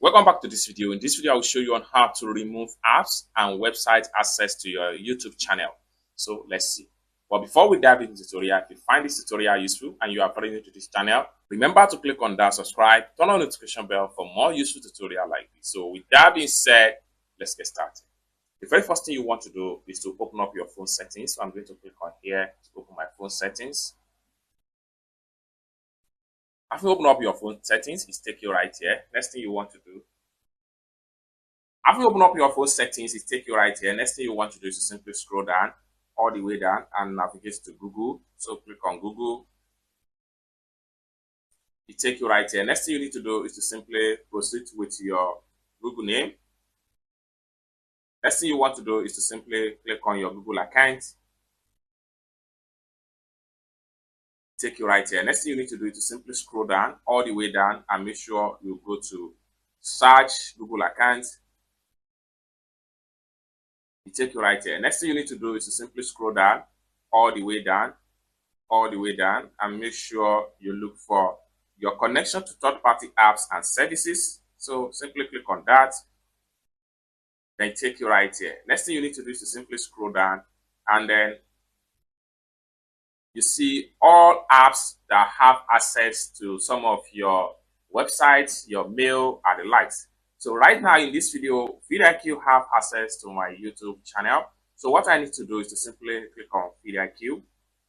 Welcome back to this video. In this video, I will show you on how to remove apps and website access to your YouTube channel. So let's see. But before we dive into the tutorial, if you find this tutorial useful and you are very new to this channel, remember to click on that subscribe, turn on the notification bell for more useful tutorial like this. So with that being said, let's get started. The very first thing you want to do is to open up your phone settings. So I'm going to click on here to open my phone settings. After you open up your phone settings, it's take you right here. Next thing you want to do, after you open up your phone settings, it take you right here. Next thing you want to do is to simply scroll down all the way down and navigate to Google. So click on Google. It take you right here. Next thing you need to do is to simply proceed with your Google name. Next thing you want to do is to simply click on your Google account. Take you right here. Next thing you need to do is to simply scroll down all the way down and make sure you go to search Google account. It take you right here. Next thing you need to do is to simply scroll down all the way down and make sure you look for your connection to third-party apps and services. So simply click on that, then take you right here. Next thing you need to do is to simply scroll down and then you see all apps that have access to some of your websites, your mail, and the likes. So right now in this video, vidIQ have access to my YouTube channel. So what I need to do is to simply click on vidIQ.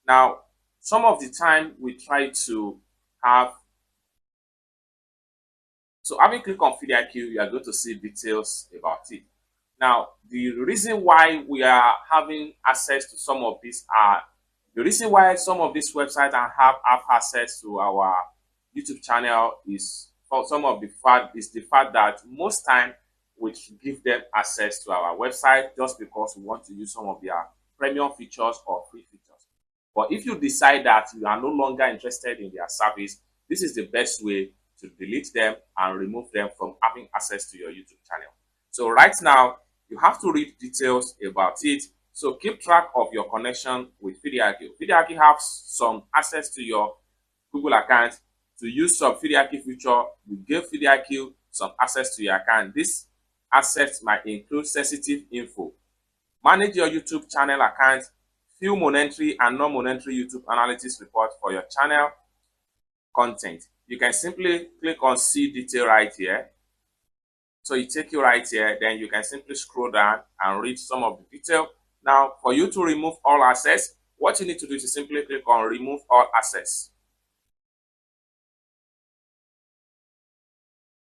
Now, some of the time we try to have, so having clicked on vidIQ, you are going to see details about it. Now, the reason why we are having access to some of these are, the reason why some of these websites have access to our YouTube channel is for some of the fact that most time we give them access to our website just because we want to use some of their premium features or free features. But if you decide that you are no longer interested in their service, this is the best way to delete them and remove them from having access to your YouTube channel. So right now, you have to read details about it. So keep track of your connection with vidIQ. vidIQ has some access to your Google account. To use some vidIQ feature, you give vidIQ some access to your account. This access might include sensitive info. Manage your YouTube channel account, view monetary and non-monetary YouTube analytics report for your channel content. You can simply click on see detail right here. So it take you right here. Then you can simply scroll down and read some of the detail. Now, for you to remove all access, what you need to do is to simply click on remove all access.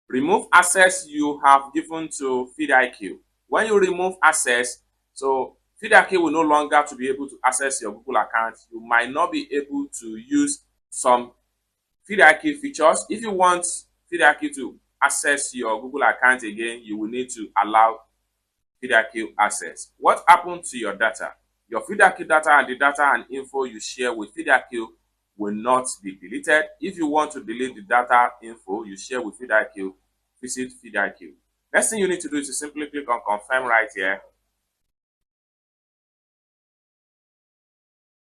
Remove access you have given to vidIQ. When you remove access, so vidIQ will no longer to be able to access your Google account. You might not be able to use some vidIQ features. If you want vidIQ to access your Google account again, you will need to allow vidIQ access. What happened to your data? Your vidIQ data and the data and info you share with vidIQ will not be deleted. If you want to delete the data info you share with vidIQ, visit vidIQ. Next thing you need to do is to simply click on confirm right here.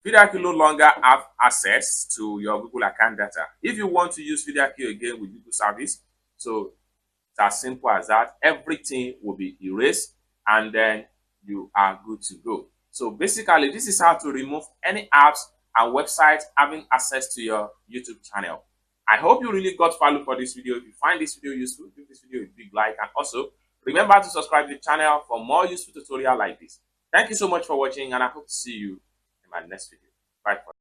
vidIQ no longer have access to your Google account data. If you want to use vidIQ again with Google service, so it's as simple as that. Everything will be erased and then you are good to go. So basically, this is how to remove any apps and websites having access to your YouTube channel. I hope you really got value for this video. If you find this video useful, give this video a big like, and also remember to subscribe to the channel for more useful tutorial like this. Thank you so much for watching, and I hope to see you in my next video. Bye.